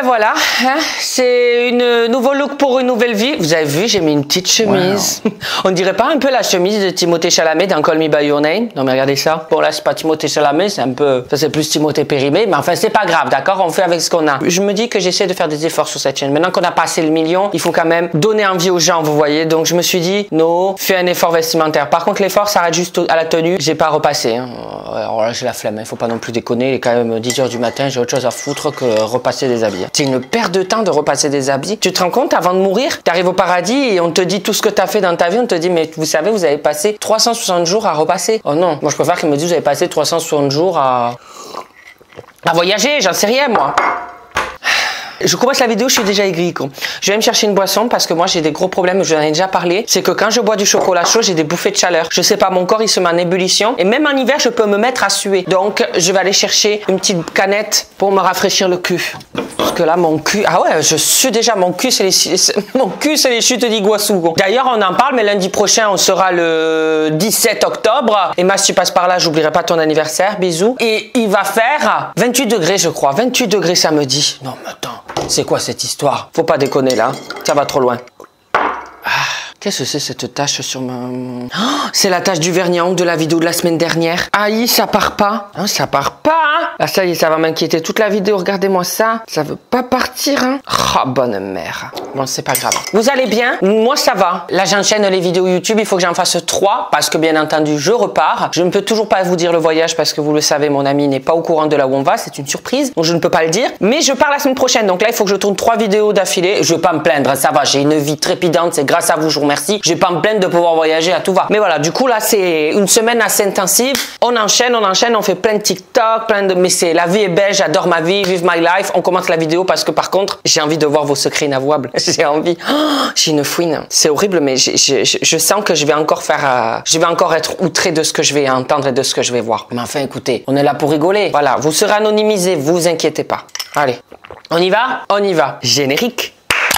ben voilà, hein, c'est un nouveau look pour une nouvelle vie. Vous avez vu, j'ai mis une petite chemise. Wow. On dirait pas un peu la chemise de Timothée Chalamet dans Call Me By Your Name? Non mais regardez ça. Bon là c'est pas Timothée Chalamet, c'est un peu... Ça c'est plus Timothée Périmé, mais enfin c'est pas grave, d'accord? On fait avec ce qu'on a. Je me dis que j'essaie de faire des efforts sur cette chaîne. Maintenant qu'on a passé le million, il faut quand même donner envie aux gens, vous voyez. Donc je me suis dit, non, fais un effort vestimentaire. Par contre l'effort s'arrête juste à la tenue. J'ai pas repassé. Hein. Alors là j'ai la flemme, il faut pas non plus déconner. Il est quand même 10 h du matin, j'ai autre chose à foutre que repasser des habits. C'est une perte de temps de repasser des habits. Tu te rends compte, avant de mourir, tu arrives au paradis et on te dit tout ce que tu as fait dans ta vie, on te dit mais vous savez, vous avez passé 360 jours à repasser. Oh non, moi je préfère qu'ils me disent vous avez passé 360 jours à voyager, j'en sais rien moi. Je commence la vidéo, je suis déjà aigri. Je vais me chercher une boisson parce que moi j'ai des gros problèmes, je vous en ai déjà parlé. C'est que quand je bois du chocolat chaud, j'ai des bouffées de chaleur. Je sais pas, mon corps il se met en ébullition et même en hiver je peux me mettre à suer. Donc je vais aller chercher une petite canette pour me rafraîchir le cul. Parce que là mon cul, ah ouais, je sue déjà, mon cul c'est les chutes d'Iguassou. D'ailleurs on en parle, mais lundi prochain on sera le 17 octobre. Et si tu passes par là, j'oublierai pas ton anniversaire, bisous. Et il va faire 28 degrés je crois, 28 degrés samedi. Non mais attends. C'est quoi cette histoire? Faut pas déconner là, ça va trop loin. Qu'est-ce que c'est cette tache sur ma... Oh, c'est la tache du vernis à ongles de la vidéo de la semaine dernière. Aïe, ça part pas. Hein, ça part pas. Hein. Ah ça y est, ça va m'inquiéter toute la vidéo. Regardez-moi ça. Ça veut pas partir. Hein. Oh, bonne mère. Bon, c'est pas grave. Vous allez bien? Moi, ça va. Là, j'enchaîne les vidéos YouTube. Il faut que j'en fasse 3 parce que bien entendu, je repars. Je ne peux toujours pas vous dire le voyage parce que vous le savez, mon ami n'est pas au courant de là où on va. C'est une surprise. Donc, je ne peux pas le dire. Mais je pars la semaine prochaine. Donc là, il faut que je tourne 3 vidéos d'affilée. Je vais pas me plaindre. Ça va. J'ai une vie trépidante. C'est grâce à vous. Je vous remercie. Je vais pas me plaindre de pouvoir voyager à tout va. Mais voilà, du coup là c'est une semaine assez intensive. On enchaîne, on fait plein de TikTok, mais c'est la vie est belle, j'adore ma vie, vive my life. On commence la vidéo parce que par contre, j'ai envie de voir vos secrets inavouables. J'ai envie. Oh, j'ai une fouine. C'est horrible, mais je sens que je vais encore faire, je vais encore être outré de ce que je vais entendre et de ce que je vais voir. Mais enfin, écoutez, on est là pour rigoler. Voilà, vous serez anonymisés, vous inquiétez pas. Allez, on y va? On y va. Générique.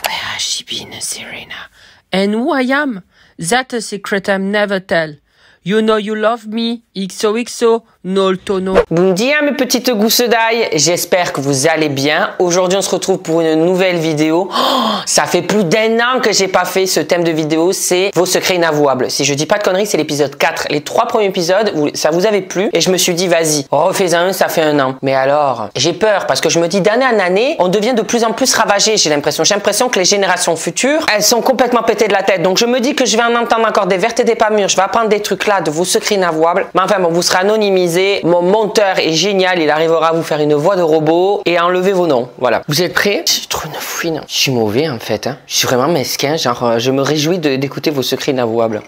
Where has she been, Serena? And who I am? That's a secret I'm never tell. You know you love me, XOXO, no tono. Bon dia mes petites gousses d'ail, j'espère que vous allez bien. Aujourd'hui on se retrouve pour une nouvelle vidéo. Oh, ça fait plus d'1 an que j'ai pas fait ce thème de vidéo, c'est vos secrets inavouables. Si je dis pas de conneries, c'est l'épisode 4. Les 3 premiers épisodes, ça vous avait plu et je me suis dit vas-y, refais-en un, ça fait 1 an. Mais alors, j'ai peur parce que je me dis d'année en année, on devient de plus en plus ravagé, j'ai l'impression. J'ai l'impression que les générations futures, elles sont complètement pétées de la tête. Donc je me dis que je vais en entendre encore des vertes et des pas mûres. Je vais apprendre des trucs là de vos secrets inavouables. Mais enfin bon, vous serez anonymisés. Mon monteur est génial, il arrivera à vous faire une voix de robot et à enlever vos noms. Voilà. Vous êtes prêts? J'ai trop une fouine. Je suis mauvais en fait. Hein. Je suis vraiment mesquin. Genre, je me réjouis d'écouter vos secrets inavouables.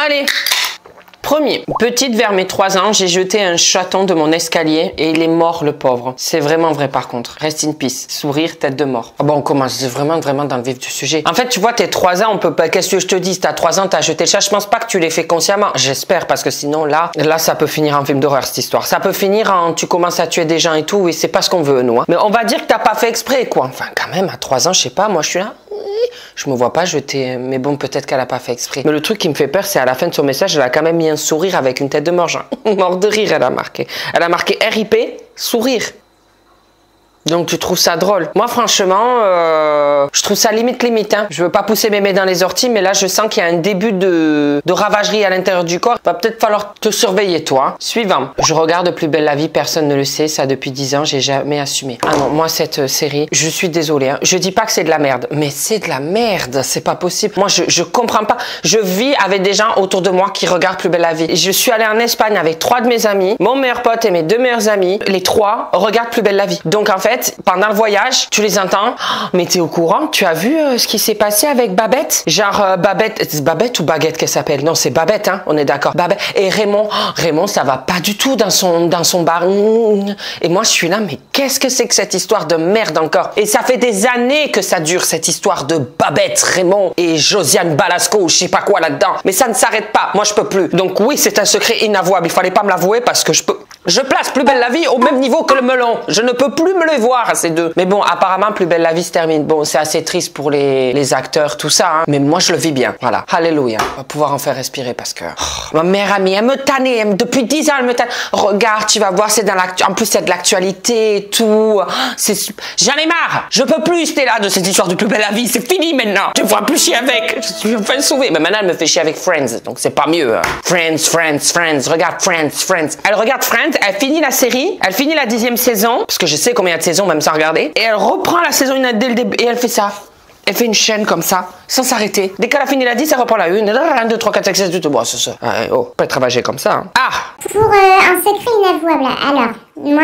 Allez! Premier, petite vers mes 3 ans, j'ai jeté un chaton de mon escalier et il est mort le pauvre. C'est vraiment vrai par contre. Rest in peace. Sourire, tête de mort. Ah bon, on commence vraiment dans le vif du sujet. En fait, tu vois, tes 3 ans, on peut pas... Qu'est-ce que je te dis? Si t'as 3 ans, t'as jeté le chat. Je pense pas que tu l'aies fait consciemment. J'espère parce que sinon là, ça peut finir en film d'horreur cette histoire. Ça peut finir en tu commences à tuer des gens et tout et c'est pas ce qu'on veut nous. Hein. Mais on va dire que t'as pas fait exprès quoi. Enfin quand même, à 3 ans, je sais pas, moi je suis là. Je me vois pas jeter, mais bon, peut-être qu'elle a pas fait exprès. Mais le truc qui me fait peur, c'est à la fin de son message, elle a quand même mis un sourire avec une tête de mort, genre, mort de rire, elle a marqué. Elle a marqué RIP, sourire. Donc tu trouves ça drôle. Moi franchement, je trouve ça limite. Hein. Je veux pas pousser mes mains dans les orties, mais là je sens qu'il y a un début de ravagerie à l'intérieur du corps. Va peut-être falloir te surveiller toi. Suivant. Je regarde Plus belle la vie, personne ne le sait. Ça depuis 10 ans, j'ai jamais assumé. Ah non, moi cette série, je suis désolée. Hein. Je dis pas que c'est de la merde, mais c'est de la merde. C'est pas possible. Moi je comprends pas. Je vis avec des gens autour de moi qui regardent Plus belle la vie. Je suis allée en Espagne avec 3 de mes amis. Mon meilleur pote et mes 2 meilleurs amis. Les 3 regardent Plus belle la vie. Donc en fait, pendant le voyage, tu les entends. Oh, mais t'es au courant? Tu as vu ce qui s'est passé avec Babette? Genre Babette ou Baguette qu'elle s'appelle? Non, c'est Babette, hein. On est d'accord. Babette et Raymond. Oh, Raymond, ça va pas du tout dans son bar. Et moi, je suis là. Mais qu'est-ce que c'est que cette histoire de merde encore? Et ça fait des années que ça dure cette histoire de Babette, Raymond et Josiane Balasco, je sais pas quoi là-dedans. Mais ça ne s'arrête pas. Moi, je peux plus. Donc oui, c'est un secret inavouable. Il fallait pas me l'avouer parce que je peux. Je place Plus belle la vie au même niveau que le melon. Je ne peux plus me les voir, ces deux. Mais bon, apparemment, Plus belle la vie se termine. Bon, c'est assez triste pour les acteurs, tout ça. Hein. Mais moi, je le vis bien. Voilà. Alléluia. On va pouvoir en faire respirer parce que... ma meilleure amie, elle me tannait. Depuis 10 ans, elle me tanne. Regarde, tu vas voir, c'est dans l'actu... En plus, c'est de l'actualité et tout. J'en ai marre. Je peux plus, Stella, de cette histoire de Plus belle la vie. C'est fini maintenant. Je ne ferai plus chier avec. Je suis enfin sauvée. Mais maintenant, elle me fait chier avec Friends. Donc, c'est pas mieux. Hein. Friends. Regarde Friends. Elle regarde Friends. Elle finit la série. Elle finit la 10e saison. Parce que je sais combien il y a de saisons, même sans regarder. Et elle reprend la saison 1 dès le début. Et elle fait ça. Elle fait une chaîne comme ça, sans s'arrêter. Dès qu'elle a fini la 10, elle reprend la 1. 1, 2, 3, 4, 5, 6, 7, 8, c'est ça. Oh, pas travailler comme ça. Hein. Ah! Pour un secret inavouable, alors, moi,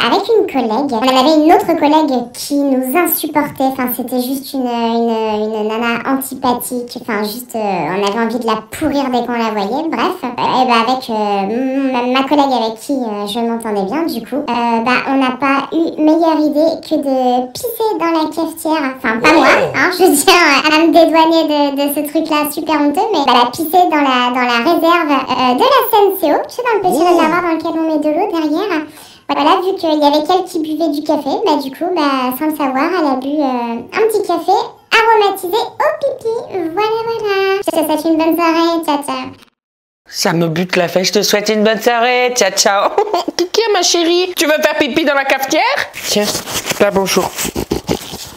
avec une collègue, on avait une autre collègue qui nous insupportait, enfin, c'était juste une nana antipathique, enfin, juste, on avait envie de la pourrir dès qu'on la voyait, bref. Et bah, avec ma collègue avec qui je m'entendais bien, du coup, on n'a pas eu meilleure idée que de pisser dans la cafetière, enfin, pas moi, hein, je tiens à me dédouaner de ce truc-là super honteux, mais elle a pissé dans la réserve de la SNCO, tu sais, dans le petit réservoir dans lequel on met de l'eau derrière. Voilà, vu qu'il y avait quelqu'un qui buvait du café, du coup, sans le savoir, elle a bu un petit café aromatisé au pipi. Voilà. Je te souhaite une bonne soirée, ciao. Ça me bute la fête, je te souhaite une bonne soirée, ciao. Kiki, ma chérie, tu veux faire pipi dans la cafetière? Tiens, là, bonjour.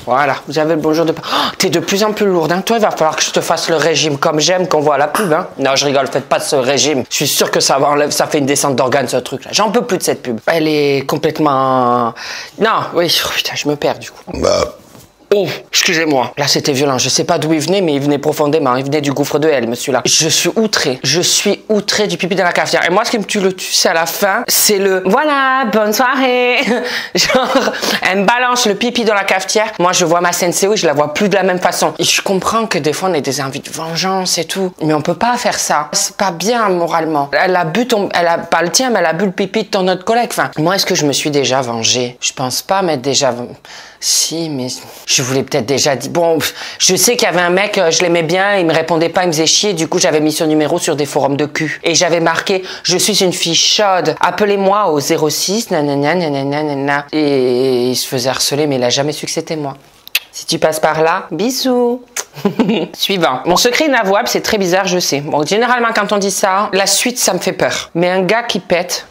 Voilà, vous avez le bonjour de... Oh, t'es de plus en plus lourde, hein. Toi, il va falloir que je te fasse le régime comme j'aime qu'on voit à la pub, hein. Non, je rigole, faites pas de ce régime. Je suis sûr que ça fait une descente d'organes, ce truc-là. J'en peux plus de cette pub. Elle est complètement... Non, oui, oh, putain, je me perds, du coup. Oh, excusez-moi. Là, c'était violent. Je sais pas d'où il venait, mais il venait profondément. Il venait du gouffre de hell, monsieur-là. Je suis outré. Je suis outré du pipi dans la cafetière. Et moi, ce qui me tue le tue, c'est à la fin. C'est le voilà, bonne soirée. Genre, elle me balance le pipi dans la cafetière. Moi, je vois ma SNCO, je la vois plus de la même façon. Et je comprends que des fois, on a des envies de vengeance et tout. Mais on peut pas faire ça. C'est pas bien, moralement. Elle a pas le tien, mais elle a bu le pipi de ton autre collègue. Enfin, moi, est-ce que je me suis déjà vengée? Je pense pas m'être déjà... Si, mais je voulais peut-être déjà dire... Bon, je sais qu'il y avait un mec, je l'aimais bien, il me répondait pas, il me faisait chier. Du coup, j'avais mis son numéro sur des forums de cul. Et j'avais marqué, je suis une fille chaude. Appelez-moi au 06, nanana. Et il se faisait harceler, mais il a jamais su que c'était moi. Si tu passes par là, bisous. Suivant. Mon secret inavouable, c'est très bizarre, je sais. Bon, généralement, quand on dit ça, la suite, ça me fait peur. Mais un gars qui pète...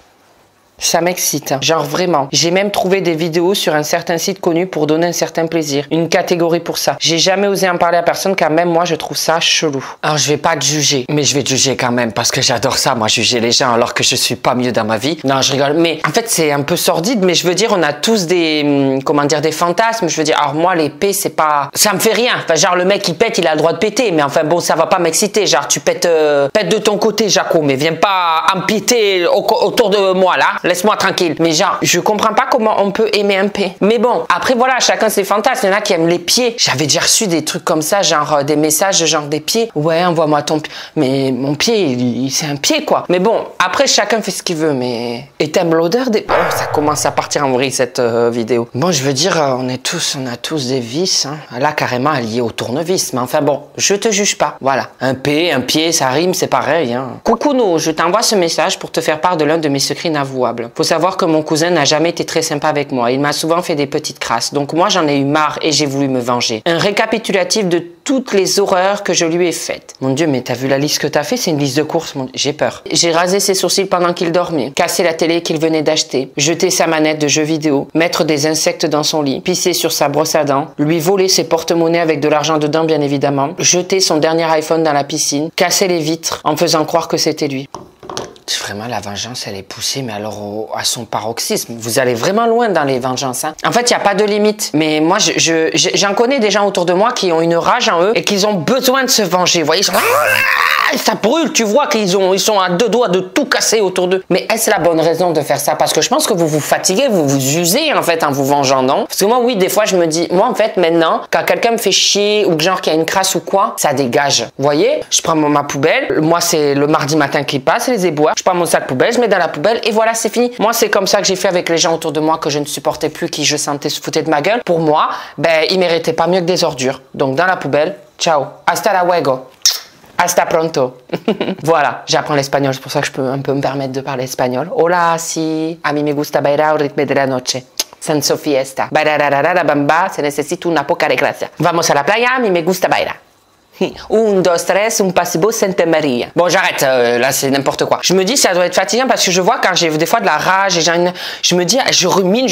Ça m'excite, genre vraiment. J'ai même trouvé des vidéos sur un certain site connu pour donner un certain plaisir. Une catégorie pour ça. J'ai jamais osé en parler à personne car même moi je trouve ça chelou. Alors je vais pas te juger, mais je vais te juger quand même parce que j'adore ça, moi juger les gens alors que je suis pas mieux dans ma vie. Non, je rigole. Mais en fait c'est un peu sordide, mais je veux dire on a tous des, comment dire, des fantasmes. Je veux dire, alors moi l'épée c'est pas... Ça me fait rien. Enfin genre le mec qui pète il a le droit de péter, mais enfin bon ça va pas m'exciter. Genre tu pètes de ton côté Jaco, mais viens pas empiéter autour de moi là. Laisse-moi tranquille. Mais genre, je comprends pas comment on peut aimer un pied. Mais bon, après voilà, chacun ses fantasmes. Il y en a qui aiment les pieds. J'avais déjà reçu des trucs comme ça, genre des messages genre des pieds. Ouais, envoie-moi ton pied. Mais mon pied, c'est un pied quoi. Mais bon, après chacun fait ce qu'il veut. Mais et t'aimes l'odeur des... Oh, ça commence à partir en vrille cette vidéo. Bon, je veux dire, on a tous des vis. Hein. Là, carrément, lié au tournevis. Mais enfin bon, je te juge pas. Voilà, un pied, ça rime, c'est pareil. Hein. Coucou nous, je t'envoie ce message pour te faire part de l'un de mes secrets inavouables. Faut savoir que mon cousin n'a jamais été très sympa avec moi. Il m'a souvent fait des petites crasses. Donc moi, j'en ai eu marre et j'ai voulu me venger. Un récapitulatif de toutes les horreurs que je lui ai faites. Mon Dieu, mais t'as vu la liste que t'as fait? C'est une liste de courses. J'ai peur. J'ai rasé ses sourcils pendant qu'il dormait, cassé la télé qu'il venait d'acheter, jeté sa manette de jeux vidéo, mettre des insectes dans son lit, pisser sur sa brosse à dents, lui voler ses porte-monnaies avec de l'argent dedans, bien évidemment, jeter son dernier iPhone dans la piscine, casser les vitres en faisant croire que c'était lui. Vraiment, la vengeance, elle est poussée, mais alors à son paroxysme. Vous allez vraiment loin dans les vengeances. Hein. En fait, il n'y a pas de limite. Mais moi, j'en connais des gens autour de moi qui ont une rage en eux et qu'ils ont besoin de se venger. Vous voyez, ça brûle, tu vois qu'ils sont à deux doigts de tout casser autour d'eux. Mais est-ce la bonne raison de faire ça? Parce que je pense que vous vous fatiguez, vous vous usez en fait en vous vengeant, non? Parce que moi, oui, des fois, je me dis, moi en fait, maintenant, quand quelqu'un me fait chier ou que genre qu'il y a une crasse ou quoi, ça dégage. Vous voyez, je prends ma poubelle. Moi, c'est le mardi matin qui passe, les éboueurs. Je prends mon sac poubelle, je mets dans la poubelle et voilà, c'est fini. Moi, c'est comme ça que j'ai fait avec les gens autour de moi que je ne supportais plus, qui je sentais se foutaient de ma gueule. Pour moi, ben, ils méritaient pas mieux que des ordures. Donc, dans la poubelle, ciao, hasta la luego. Hasta pronto. Voilà, j'apprends l'espagnol, c'est pour ça que je peux un peu me permettre de parler espagnol. Hola, si, a mí me gusta bailar al ritmo de la noche. Senza fiesta. Bailar bamba, se necesita una poca de gracia. Vamos a la playa, a mí me gusta bailar. 1, 2, 3, un pasibo Santa Maria. Bon, j'arrête, là c'est n'importe quoi. Je me dis ça doit être fatigant parce que je vois quand j'ai des fois de la rage et je me dis je rumine,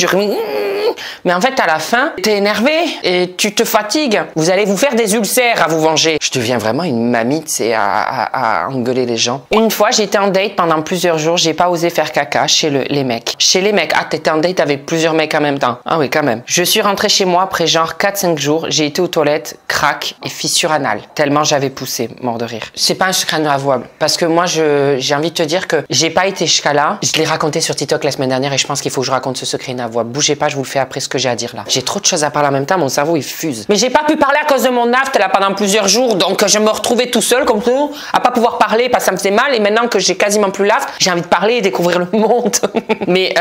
mais en fait à la fin t'es énervé et tu te fatigues. Vous allez vous faire des ulcères à vous venger. Je deviens vraiment une mamie, tu sais, à engueuler les gens. Une fois j'étais en date pendant plusieurs jours, j'ai pas osé faire caca chez les mecs. Chez les mecs, ah t'étais en date avec plusieurs mecs en même temps. Ah oui quand même. Je suis rentrée chez moi après genre 4-5 jours, j'ai été aux toilettes, crack et fissure anale. Tellement j'avais poussé, mort de rire. C'est pas un secret inavouable. Parce que moi, j'ai envie de te dire que j'ai pas été jusqu'à là. Je l'ai raconté sur TikTok la semaine dernière et je pense qu'il faut que je raconte ce secret inavouable. Bougez pas, je vous le fais après ce que j'ai à dire là. J'ai trop de choses à parler en même temps, mon cerveau il fuse. Mais j'ai pas pu parler à cause de mon aft là pendant plusieurs jours, donc je me retrouvais tout seul comme tout, à pas pouvoir parler parce que ça me faisait mal et maintenant que j'ai quasiment plus l'aft, j'ai envie de parler et découvrir le monde. Mais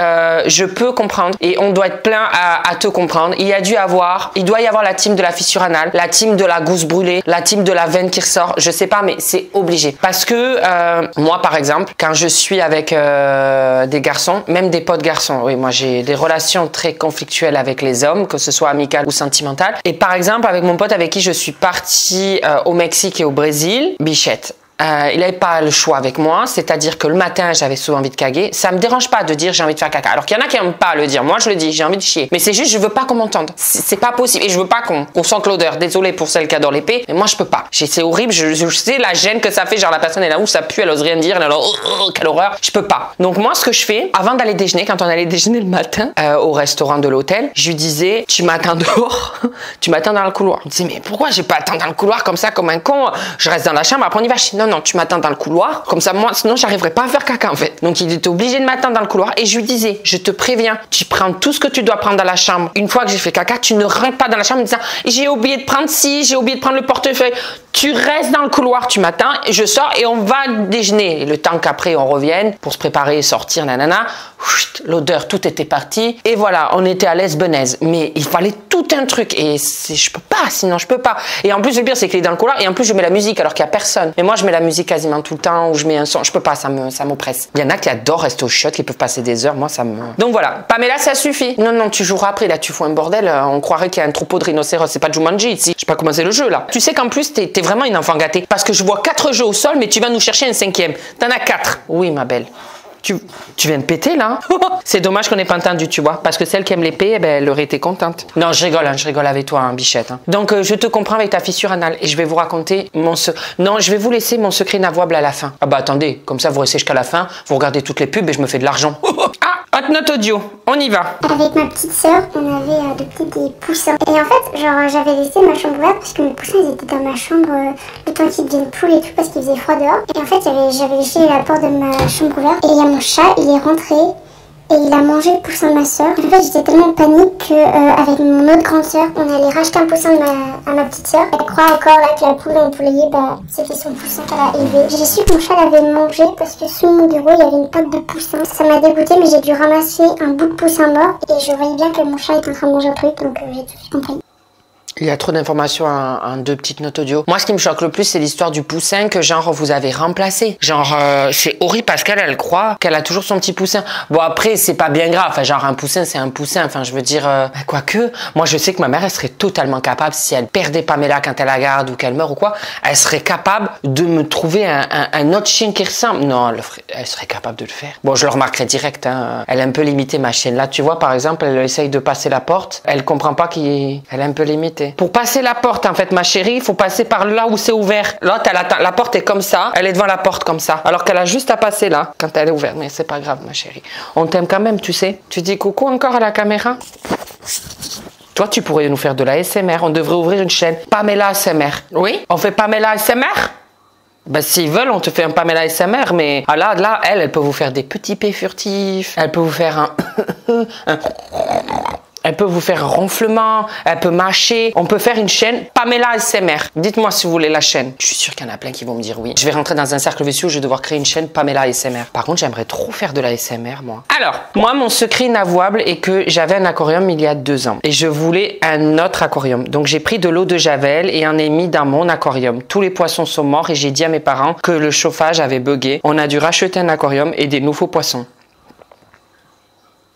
je peux comprendre et on doit être plein à te comprendre. Il doit y avoir la team de la fissure anale, la team de la gousse brûlée, la team de la veine qui ressort, je sais pas, mais c'est obligé. Parce que moi, par exemple, quand je suis avec des garçons, même des potes garçons, oui, moi j'ai des relations très conflictuelles avec les hommes, que ce soit amicales ou sentimentales. Et par exemple, avec mon pote avec qui je suis partie au Mexique et au Brésil, Bichette. Il n'avait pas le choix avec moi, c'est-à-dire que le matin j'avais souvent envie de caguer. Ça me dérange pas de dire j'ai envie de faire caca. Alors qu'il y en a qui n'aiment pas le dire. Moi je le dis, j'ai envie de chier. Mais c'est juste je veux pas qu'on m'entende. C'est pas possible et je veux pas qu'on sente l'odeur. Désolée pour celles qui adorent l'épée, mais moi je peux pas. C'est horrible. Je sais la gêne que ça fait. Genre la personne est là où ça pue, elle ose rien dire. Elle est là, oh, quelle horreur. Je peux pas. Donc moi ce que je fais avant d'aller déjeuner, quand on allait déjeuner le matin au restaurant de l'hôtel, je lui disais tu m'attends dehors, tu m'attends dans le couloir. Il me disait mais pourquoi j'ai pas attendre dans le couloir comme ça comme un con. Je reste dans la chambre. Après on y va. Non, tu m'attends dans le couloir. Comme ça, moi, sinon, j'arriverais pas à faire caca, en fait. Donc, il était obligé de m'attendre dans le couloir. Et je lui disais, je te préviens, tu prends tout ce que tu dois prendre dans la chambre. Une fois que j'ai fait caca, tu ne rentres pas dans la chambre en disant, j'ai oublié de prendre ci, j'ai oublié de prendre le portefeuille. Tu restes dans le couloir, tu m'attends, je sors et on va déjeuner. Et le temps qu'après, on revienne pour se préparer et sortir, nanana. L'odeur, tout était parti. Et voilà, on était à l'aise benaise. Mais il fallait tout un truc. Et je peux pas, sinon je peux pas. Et en plus, le pire, c'est qu'il est dans le couloir. Et en plus, je mets la musique alors qu'il y a personne. Mais moi, je mets la musique quasiment tout le temps, où je mets un son, je peux pas, ça m'oppresse. Il y en a qui adorent rester au shot, qui peuvent passer des heures, moi ça me... Donc voilà, Pamela ça suffit. Non, tu joueras après, là tu fous un bordel, on croirait qu'il y a un troupeau de rhinocéros, c'est pas Jumanji ici, je sais pas comment c'est le jeu là. Tu sais qu'en plus t'es vraiment une enfant gâtée, parce que je vois 4 jeux au sol, mais tu vas nous chercher un 5e. T'en as 4. Oui ma belle. Tu viens de péter là. C'est dommage qu'on n'ait pas entendu, tu vois, parce que celle qui aime l'épée, eh ben, elle aurait été contente. Non, je rigole avec toi, hein, Bichette. Hein. Donc je te comprends avec ta fissure anale et je vais vous raconter Non, je vais vous laisser mon secret inavouable à la fin. Ah bah attendez, comme ça vous restez jusqu'à la fin, vous regardez toutes les pubs et je me fais de l'argent. Ah, hot note audio, on y va. Avec ma petite sœur, on avait adopté des poussins. Et en fait, genre j'avais laissé ma chambre ouverte parce que mes poussins ils étaient dans ma chambre le temps qu'ils deviennent poules et tout parce qu'il faisait froid dehors. Et en fait, j'avais laissé la porte de ma chambre ouverte et il y a mon chat, il est rentré et il a mangé le poussin de ma soeur. En fait, j'étais tellement en panique qu'avec mon autre grande soeur, on allait racheter un poussin à ma petite soeur. Elle croit encore là que la poule en poulailler, bah, c'était son poussin qu'elle a élevé. J'ai su que mon chat l'avait mangé parce que sous mon bureau, il y avait une pâte de poussin. Ça m'a dégoûté, mais j'ai dû ramasser un bout de poussin mort et je voyais bien que mon chat était en train de manger un truc, donc j'ai tout de suite compris. Il y a trop d'informations en 2 petites notes audio. Moi, ce qui me choque le plus, c'est l'histoire du poussin que genre vous avez remplacé. Genre, c'est horrible parce qu'elle croit qu'elle a toujours son petit poussin. Bon, après, c'est pas bien grave. Enfin, genre, un poussin, c'est un poussin. Enfin, je veux dire, quoique, moi, je sais que ma mère, elle serait totalement capable, si elle perdait Pamela quand elle la garde ou qu'elle meurt ou quoi, elle serait capable de me trouver un autre chien qui ressemble. Non, elle serait capable de le faire. Bon, je le remarquerai direct, hein. Elle a un peu limité ma chienne. Là, tu vois, par exemple, elle essaye de passer la porte. Elle comprend pas qu'elle est un peu limitée. Pour passer la porte, en fait, ma chérie, il faut passer par là où c'est ouvert. Là, la porte est comme ça. Elle est devant la porte comme ça. Alors qu'elle a juste à passer là, quand elle est ouverte. Mais c'est pas grave, ma chérie. On t'aime quand même, tu sais. Tu dis coucou encore à la caméra. Toi, tu pourrais nous faire de la ASMR. On devrait ouvrir une chaîne. Pamela ASMR. Oui? On fait Pamela ASMR? Ben, s'ils veulent, on te fait un Pamela ASMR, mais là, elle peut vous faire des petits P furtifs. Elle peut vous faire un Elle peut vous faire ronflement, elle peut mâcher. On peut faire une chaîne Pamela ASMR. Dites-moi si vous voulez la chaîne. Je suis sûre qu'il y en a plein qui vont me dire oui. Je vais rentrer dans un cercle vicieux où je vais devoir créer une chaîne Pamela ASMR. Par contre, j'aimerais trop faire de la ASMR, moi. Alors, moi, mon secret inavouable est que j'avais un aquarium il y a 2 ans. Et je voulais un autre aquarium. Donc, j'ai pris de l'eau de Javel et en ai mis dans mon aquarium. Tous les poissons sont morts et j'ai dit à mes parents que le chauffage avait bugué. On a dû racheter un aquarium et des nouveaux poissons.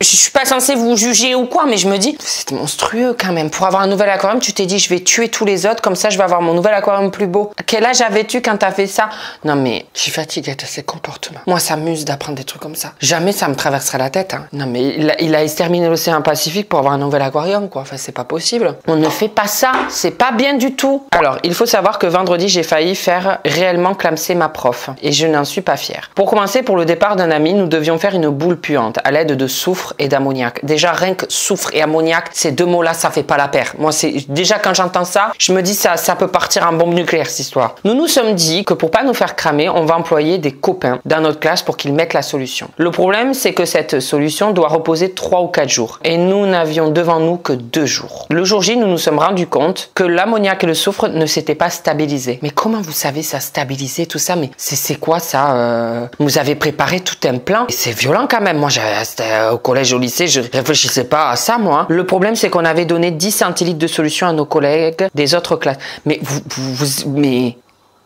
Je suis pas censée vous juger ou quoi, mais je me dis, c'est monstrueux quand même. Pour avoir un nouvel aquarium, tu t'es dit, je vais tuer tous les autres, comme ça je vais avoir mon nouvel aquarium plus beau. Quel âge avais-tu quand t'as fait ça? Non mais, je suis fatiguée de ces comportements. Moi, ça m'amuse d'apprendre des trucs comme ça. Jamais ça me traverserait la tête. Hein. Non mais, il a exterminé l'océan Pacifique pour avoir un nouvel aquarium, quoi. Enfin, c'est pas possible. On ne fait pas ça. C'est pas bien du tout. Alors, il faut savoir que vendredi, j'ai failli faire réellement clamser ma prof. Et je n'en suis pas fière. Pour commencer, pour le départ d'un ami, nous devions faire une boule puante à l'aide de soufre et d'ammoniac. Déjà, rien que soufre et ammoniac, ces deux mots-là, ça fait pas la paire. Moi, c'est déjà quand j'entends ça, je me dis ça peut partir en bombe nucléaire, cette histoire. Nous nous sommes dit que pour pas nous faire cramer, on va employer des copains dans notre classe pour qu'ils mettent la solution. Le problème, c'est que cette solution doit reposer 3 ou 4 jours. Et nous n'avions devant nous que 2 jours. Le jour J, nous nous sommes rendus compte que l'ammoniac et le soufre ne s'étaient pas stabilisés. Mais comment vous savez ça stabiliser tout ça? Mais c'est quoi ça? Vous avez préparé tout un plan. Et c'est violent quand même. Moi, c'était au collège, au lycée, je réfléchissais pas à ça, moi. Le problème, c'est qu'on avait donné 10 centilitres de solution à nos collègues des autres classes. Mais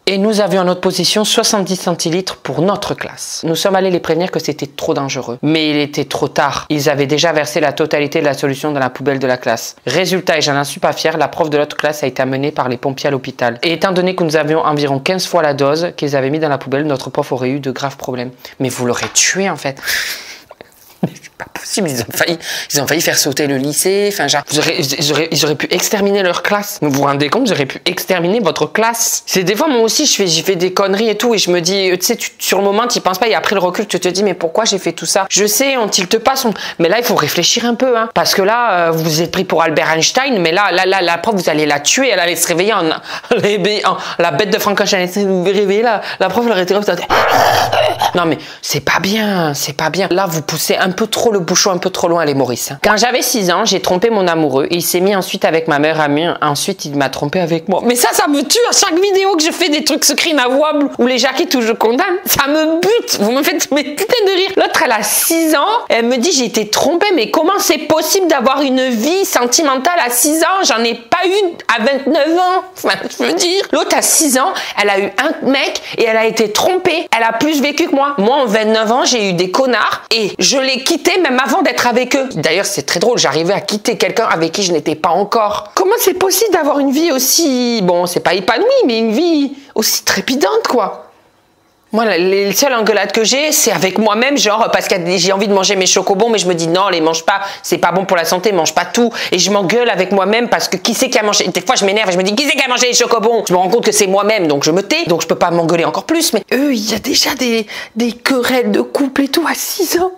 Et nous avions à notre position 70 centilitres pour notre classe. Nous sommes allés les prévenir que c'était trop dangereux. Mais il était trop tard. Ils avaient déjà versé la totalité de la solution dans la poubelle de la classe. Résultat, et j'en suis pas fière, la prof de l'autre classe a été amenée par les pompiers à l'hôpital. Et étant donné que nous avions environ 15 fois la dose qu'ils avaient mis dans la poubelle, notre prof aurait eu de graves problèmes. Mais vous l'aurez tué, en fait. C'est pas possible, ils ont failli faire sauter le lycée, enfin genre, ils auraient pu exterminer leur classe. Vous vous rendez compte, ils auraient pu exterminer votre classe. C'est des fois, moi aussi, j'ai fait des conneries et tout, et je me dis, tu sais, sur le moment, tu penses pas, et après le recul, tu te dis, mais pourquoi j'ai fait tout ça? Je sais, on tilte pas mais là, il faut réfléchir un peu, hein, parce que là, vous vous êtes pris pour Albert Einstein, mais là, la prof, vous allez la tuer, elle allait se réveiller en la bête de Frankenstein, elle s'est réveillée, la prof, elle aurait été comme ça. Non, mais c'est pas bien, c'est pas bien. Là, vous poussez un peu trop le bouchon, un peu trop loin, les Maurice. Quand j'avais 6 ans, j'ai trompé mon amoureux et il s'est mis ensuite avec ma meilleure amie. Ensuite, il m'a trompé avec moi. Mais ça me tue à chaque vidéo que je fais des trucs secrets inavouables ou les jaquettes où je condamne. Ça me bute. Vous me faites mes putains de rire. L'autre, elle a 6 ans. Elle me dit, j'ai été trompée. Mais comment c'est possible d'avoir une vie sentimentale à 6 ans? J'en ai pas eu à 29 ans. Enfin, je veux dire. L'autre, à 6 ans, elle a eu un mec et elle a été trompée. Elle a plus vécu que moi. Moi, en 29 ans, j'ai eu des connards et je l'ai quitté même avant d'être avec eux. D'ailleurs, c'est très drôle, j'arrivais à quitter quelqu'un avec qui je n'étais pas encore. Comment c'est possible d'avoir une vie aussi... Bon, c'est pas épanoui, mais une vie aussi trépidante, quoi. Moi, les seules engueulades que j'ai, c'est avec moi-même, genre, parce que j'ai envie de manger mes chocobons, mais je me dis, non, les mange pas, c'est pas bon pour la santé, mange pas tout. Et je m'engueule avec moi-même parce que qui c'est qui a mangé... Des fois, je m'énerve et je me dis, qui c'est qui a mangé les chocobons? Je me rends compte que c'est moi-même, donc je me tais, donc je peux pas m'engueuler encore plus. Mais eux, il y a déjà des querelles de couple et tout à 6 ans.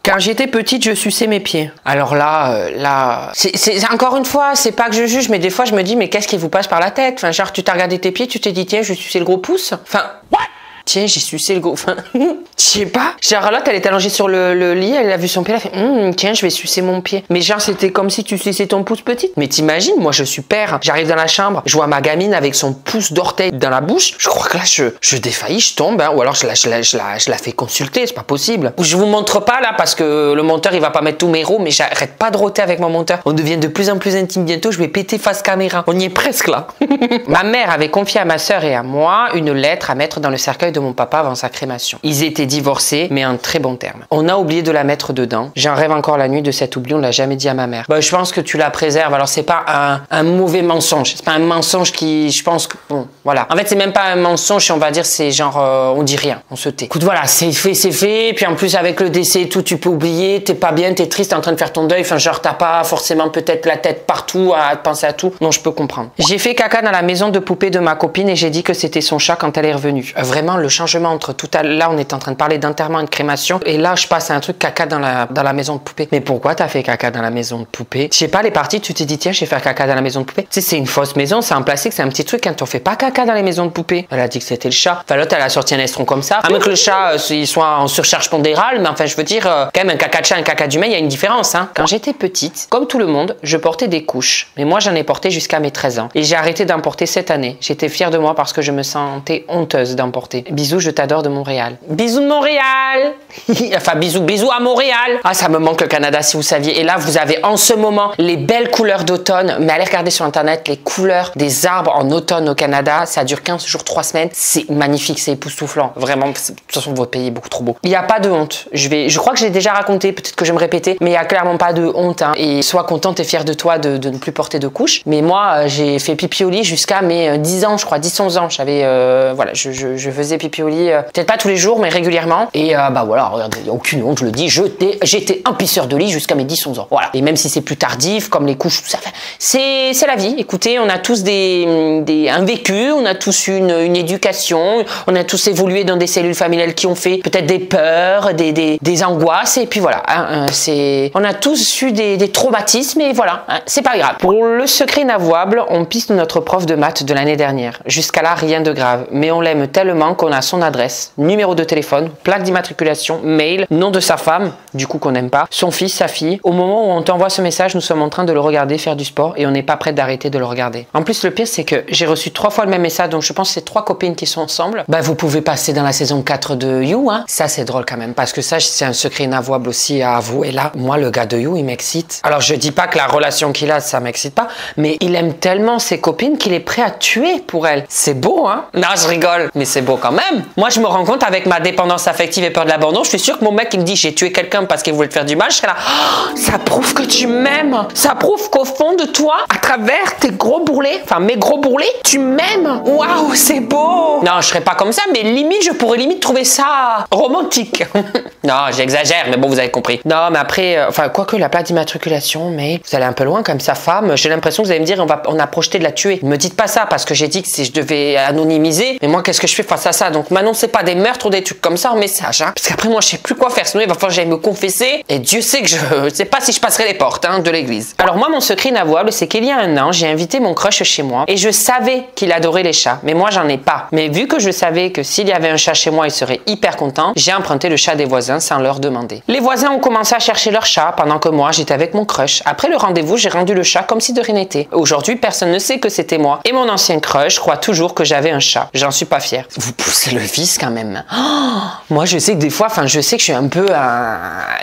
Quand j'étais petite, je suçais mes pieds. Alors là, c'est encore une fois, c'est pas que je juge, mais des fois je me dis, mais qu'est-ce qui vous passe par la tête? Enfin, genre, tu t'as regardé tes pieds, tu t'es dit, tiens, je vais sucer le gros pouce. Enfin, what? Tiens, j'ai sucé le gros... Enfin, je sais pas. Genre, l'autre, elle est allongée sur le lit, elle a vu son pied, elle a fait, tiens, je vais sucer mon pied. Mais genre, c'était comme si tu suçais ton pouce petite. Mais t'imagines, moi, je suis père. J'arrive dans la chambre, je vois ma gamine avec son pouce d'orteil dans la bouche. Je crois que là, je défaillis, je tombe, hein. Ou alors, je la fais consulter, c'est pas possible. Je vous montre pas, là, parce que le monteur, il va pas mettre tous mes rots, mais j'arrête pas de roter avec mon monteur. On devient de plus en plus intime bientôt, je vais péter face caméra. On y est presque, là. Ma mère avait confié à ma sœur et à moi une lettre à mettre dans le cercueil de mon papa avant sa crémation. Ils étaient divorcés, mais en très bons termes. On a oublié de la mettre dedans. J'en rêve encore la nuit de cet oubli, on l'a jamais dit à ma mère. Bah, je pense que tu la préserves. Alors, c'est pas un mauvais mensonge. C'est pas un mensonge qui, je pense que, bon, voilà. En fait, c'est même pas un mensonge, on va dire, c'est genre, on dit rien, on se tait. Écoute, voilà, c'est fait. Et puis, en plus, avec le décès et tout, tu peux oublier, t'es pas bien, t'es triste, t'es en train de faire ton deuil. Enfin, genre, t'as pas forcément peut-être la tête partout à penser à tout. Non, je peux comprendre. J'ai fait caca dans la maison de poupée de ma copine et j'ai dit que c'était son chat quand elle est revenue. Vraiment, le changement entre tout à l'heure, là on est en train de parler d'enterrement et de crémation, et là je passe à un truc caca dans la maison de poupée. Mais pourquoi t'as fait caca dans la maison de poupée? Je sais pas, les parties, tu t'es dit tiens, je vais faire caca dans la maison de poupée. Tu sais, c'est une fausse maison, c'est en plastique, c'est un petit truc, hein, on fait pas caca dans les maisons de poupée. Elle a dit que c'était le chat. Enfin l'autre elle a sorti un estron comme ça. À moins que le chat il soit en surcharge pondérale, mais enfin je veux dire, quand même un caca de chat, un caca d'humain, il y a une différence. Hein. Quand j'étais petite, comme tout le monde, je portais des couches. Mais moi j'en ai porté jusqu'à mes 13 ans. Et j'ai arrêté d'en porter cette année. J'étais fière de moi parce que je me sentais honteuse d'en porter. Bisous, je t'adore de Montréal. Bisous de Montréal. Enfin bisous à Montréal. Ah ça me manque le Canada si vous saviez. Et là vous avez en ce moment les belles couleurs d'automne. Mais allez regarder sur internet les couleurs des arbres en automne au Canada. Ça dure 15 jours, 3 semaines. C'est magnifique, c'est époustouflant. Vraiment, de toute façon votre pays est beaucoup trop beau. Il n'y a pas de honte. Je crois que je l'ai déjà raconté, peut-être que je vais me répéter, mais il n'y a clairement pas de honte. Hein. Et sois contente et fière de toi de ne plus porter de couches. Mais moi j'ai fait pipi au lit jusqu'à mes 10 ans, je crois, 10-11 ans. J'avais, voilà, je faisais pipi au lit, peut-être pas tous les jours, mais régulièrement. Et bah voilà, regardez, il n'y a aucune honte, je le dis, j'étais un pisseur de lit jusqu'à mes 10-11 ans. Voilà. Et même si c'est plus tardif, comme les couches, tout ça, c'est la vie. Écoutez, on a tous un vécu, on a tous une éducation, on a tous évolué dans des cellules familiales qui ont fait peut-être des peurs, des angoisses, et puis voilà. Hein, on a tous eu des traumatismes, et voilà, hein, c'est pas grave. Pour le secret inavouable, on piste notre prof de maths de l'année dernière. Jusqu'à là, rien de grave, mais on l'aime tellement qu'on a son adresse, numéro de téléphone, plaque d'immatriculation, mail, nom de sa femme, du coup qu'on n'aime pas, son fils, sa fille. Au moment où on t'envoie ce message, nous sommes en train de le regarder faire du sport et on n'est pas prêt d'arrêter de le regarder. En plus, le pire, c'est que j'ai reçu 3 fois le même message, donc je pense que c'est 3 copines qui sont ensemble. Bah, vous pouvez passer dans la saison 4 de You, hein. Ça, c'est drôle quand même, parce que ça, c'est un secret inavouable aussi à avouer. Là, moi, le gars de You, il m'excite. Alors, je dis pas que la relation qu'il a, ça m'excite pas, mais il aime tellement ses copines qu'il est prêt à tuer pour elles. C'est beau, hein? Non, je rigole, mais c'est beau quand même. Moi, je me rends compte avec ma dépendance affective et peur de l'abandon, je suis sûre que mon mec, il me dit j'ai tué quelqu'un parce qu'il voulait te faire du mal, je serais là, oh, ça prouve que tu m'aimes. Ça prouve qu'au fond de toi, à travers tes gros bourrelets, enfin mes gros bourrelets, tu m'aimes. Waouh, c'est beau. Non, je serais pas comme ça, mais limite, je pourrais limite trouver ça romantique. Non, j'exagère, mais bon, vous avez compris. Non, mais après, enfin, quoique la plaque d'immatriculation, mais vous allez un peu loin comme sa femme. J'ai l'impression que vous allez me dire, on a projeté de la tuer. Ne me dites pas ça, parce que j'ai dit que si je devais anonymiser, mais moi, qu'est-ce que je fais face à ça? Donc, m'annoncez pas des meurtres ou des trucs comme ça en message, hein. Parce qu'après, moi, je sais plus quoi faire. Sinon, il va falloir que j'aille me confesser. Et Dieu sait que je sais pas si je passerai les portes, hein, de l'église. Alors, moi, mon secret inavouable, c'est qu'il y a un an, j'ai invité mon crush chez moi et je savais qu'il adorait les chats, mais moi, j'en ai pas. Mais vu que je savais que s'il y avait un chat chez moi, il serait hyper content, j'ai emprunté le chat des voisins sans leur demander. Les voisins ont commencé à chercher leur chat pendant que moi, j'étais avec mon crush. Après le rendez-vous, j'ai rendu le chat comme si de rien n'était. Aujourd'hui, personne ne sait que c'était moi. Et mon ancien crush croit toujours que j'avais un chat. J'en suis pas fière. Vous poussez le vice quand même. Oh, moi, je sais que des fois, enfin, je sais que je suis un peu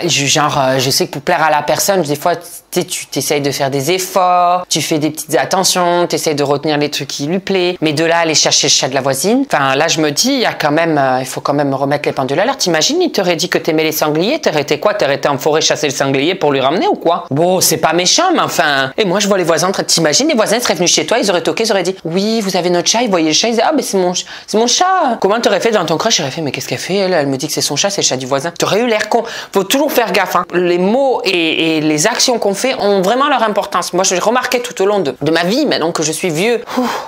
je sais que pour plaire à la personne, des fois, tu t'essayes de faire des efforts, tu fais des petites attentions, tu essayes de retenir les trucs qui lui plaisent. Mais de là, aller chercher le chat de la voisine, enfin, là, je me dis, il y a quand même, il faut quand même remettre les pendules à l'heure. T'imagines, il t'aurait dit que t'aimais les sangliers, t'aurais été quoi? T'aurais été en forêt chasser le sanglier pour lui ramener ou quoi? Bon, c'est pas méchant, mais enfin. Et moi, je vois les voisins, t'imagines, les voisins seraient venus chez toi, ils auraient toqué, ils auraient dit, oui, vous avez notre chat, ils voyaient le chat, ils disaient, ah, mais c'est mon chat. Comment t'aurais fait dans ton crush? J'aurais fait, mais qu'est-ce qu'elle fait? Elle me dit que c'est son chat, c'est le chat du voisin. T'aurais eu l'air con. Faut toujours faire gaffe, hein. Les mots et les actions qu'on fait ont vraiment leur importance. Moi, j'ai remarqué tout au long de ma vie, maintenant que je suis vieux,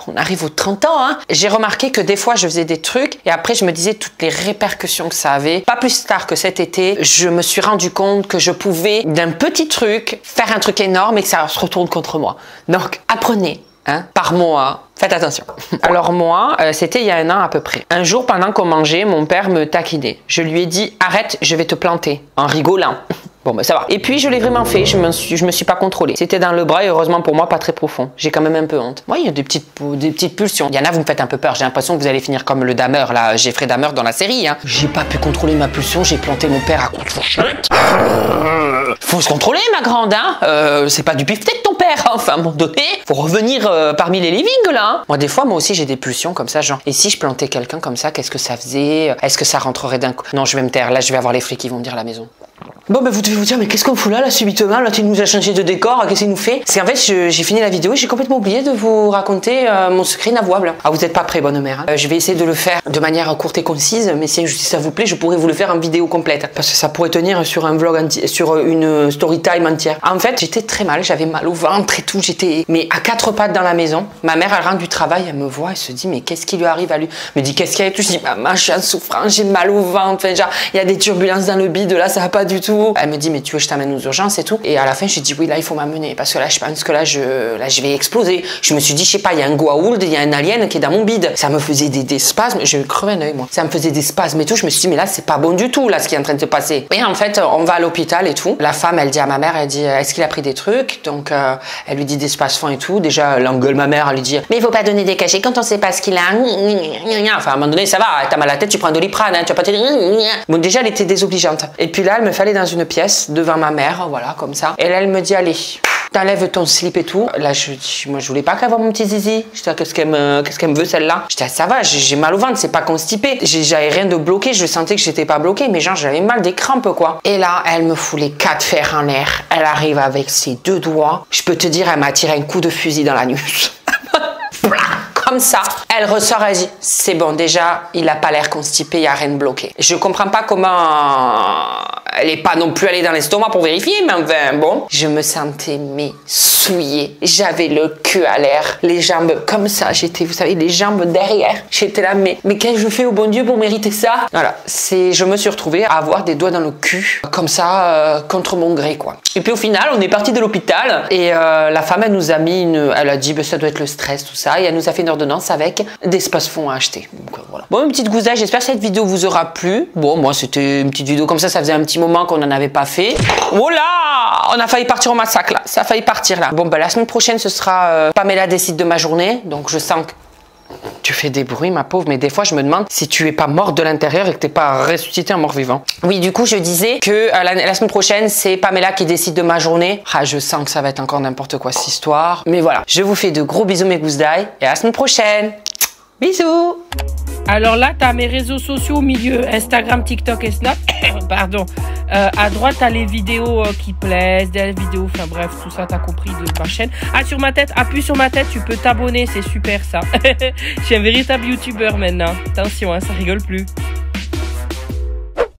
on arrive aux 30 ans, hein, j'ai remarqué que des fois, je faisais des trucs et après, je me disais toutes les répercussions que ça avait. Pas plus tard que cet été, je me suis rendu compte que je pouvais, d'un petit truc, faire un truc énorme et que ça se retourne contre moi. Donc, apprenez. Hein, par mois, faites attention. Alors moi, c'était il y a 1 an à peu près. Un jour, pendant qu'on mangeait, mon père me taquinait. Je lui ai dit, arrête, je vais te planter, en rigolant. Bon, ben ça va. Et puis, je l'ai vraiment fait, je me suis pas contrôlée. C'était dans le bras et heureusement pour moi, pas très profond. J'ai quand même un peu honte. Moi, il y a des petites pulsions. Il y en a, vous me faites un peu peur. J'ai l'impression que vous allez finir comme le Dahmer, là, Jeffrey Dahmer dans la série, hein. J'ai pas pu contrôler ma pulsion, j'ai planté mon père à coups de fourchette. Faut se contrôler, ma grande, hein. C'est pas du beefsteak ton père, hein. Enfin, à un moment donné, faut revenir parmi les livings, là, hein. Moi, des fois, moi aussi, j'ai des pulsions comme ça, genre, et si je plantais quelqu'un comme ça, qu'est-ce que ça faisait? Est-ce que ça rentrerait d'un coup? Non, je vais me taire. Là, je vais avoir les flics qui vont me dire à la maison. Bon, ben vous devez vous dire, mais qu'est-ce qu'on fout là subitement? Là, tu nous as changé de décor, qu'est-ce qu'il nous fait? C'est en fait, j'ai fini la vidéo et j'ai complètement oublié de vous raconter mon secret inavouable. Ah, vous n'êtes pas prêts, bonne mère. Hein. Je vais essayer de le faire de manière courte et concise, mais si ça vous plaît, je pourrais vous le faire en vidéo complète. Parce que ça pourrait tenir sur un vlog entier, sur une story time entière. En fait, j'étais très mal, j'avais mal au ventre et tout, j'étais mais à quatre pattes dans la maison. Ma mère, elle rentre du travail, elle me voit, elle se dit, mais qu'est-ce qui lui arrive à lui? Elle me dit, qu'est-ce qu'il y a et tout? Je dis, maman, je suis en souffrance, j'ai mal au ventre, enfin, genre, il y a des turbulences dans le bide, là, ça va pas du tout. Elle me dit, mais tu veux que je t'amène aux urgences et tout? Et à la fin, j'ai dit, oui, là, il faut m'amener, parce que là, je pense que là, je vais exploser. Je me suis dit, je sais pas, il y a un Goa'uld, il y a un alien qui est dans mon bide. Ça me faisait des spasmes, je crevais un œil, moi. Ça me faisait des spasmes et tout, je me suis dit, mais là, c'est pas bon du tout, là, ce qui est en train de se passer. Et en fait, on va à l'hôpital et tout. La femme, elle dit à ma mère, elle dit, est-ce qu'il a pris des trucs? Donc, elle lui dit des spasmes et tout. Déjà, elle engueule ma mère, elle lui dit, mais il faut pas donner des cachets quand on sait pas ce qu'il a. Enfin, à un moment donné, ça va, t'as mal à la tête, tu prends un Doliprane, hein, tu vas pas te dire. Bon, déjà, elle était désobligeante. Et puis là, elle me fallait dans une pièce devant ma mère, voilà, comme ça. Et là, elle me dit, allez, t'enlèves ton slip et tout. Là, moi, je voulais pas qu'elle voie mon petit zizi. Je dis, qu'est-ce qu'elle me veut, celle-là? Je dis, ça va, j'ai mal au ventre, c'est pas constipé. J'avais rien de bloqué, je sentais que j'étais pas bloqué, mais genre, j'avais mal des crampes, quoi. Et là, elle me fout les 4 fers en l'air. Elle arrive avec ses 2 doigts. Je peux te dire, elle m'a tiré un coup de fusil dans la nuque. Comme ça, elle ressort, elle dit, c'est bon, déjà, il a pas l'air constipé, il y a rien de bloqué. Je comprends pas comment elle est pas non plus allée dans l'estomac pour vérifier, mais enfin, bon. Je me sentais, mais souillée. J'avais le cul à l'air, les jambes comme ça, j'étais, vous savez, les jambes derrière. J'étais là, mais qu'est-ce que je fais au bon Dieu pour mériter ça? Voilà, je me suis retrouvée à avoir des doigts dans le cul, comme ça, contre mon gré, quoi. Et puis au final, on est parti de l'hôpital, et la femme, elle nous a mis elle a dit, ça doit être le stress, tout ça, et elle nous a fait une ordonnance avec des space-fonds à acheter. Donc voilà. Bon, une petite gousaille, j'espère que cette vidéo vous aura plu. Bon, moi, c'était une petite vidéo comme ça faisait un petit moment qu'on n'en avait pas fait. Oh là! On a failli partir au massacre, là. Ça a failli partir, là. Bon, bah, la semaine prochaine, ce sera Pamela décide de ma journée. Donc, je sens que tu fais des bruits, ma pauvre, mais des fois, je me demande si tu es pas morte de l'intérieur et que t'es pas ressuscité en mort-vivant. Oui, du coup, je disais que la semaine prochaine, c'est Pamela qui décide de ma journée. Ah, je sens que ça va être encore n'importe quoi, cette histoire. Mais voilà, je vous fais de gros bisous, mes gousses d'ail, et à la semaine prochaine. Bisous. Alors là, tu as mes réseaux sociaux au milieu, Instagram, TikTok et Snap. Pardon. À droite, tu as les vidéos qui plaisent, des vidéos, enfin bref, tout ça, tu as compris de ma chaîne. Ah, sur ma tête, appuie sur ma tête, tu peux t'abonner, c'est super ça. Je suis un véritable youtubeur maintenant. Attention, hein, ça rigole plus.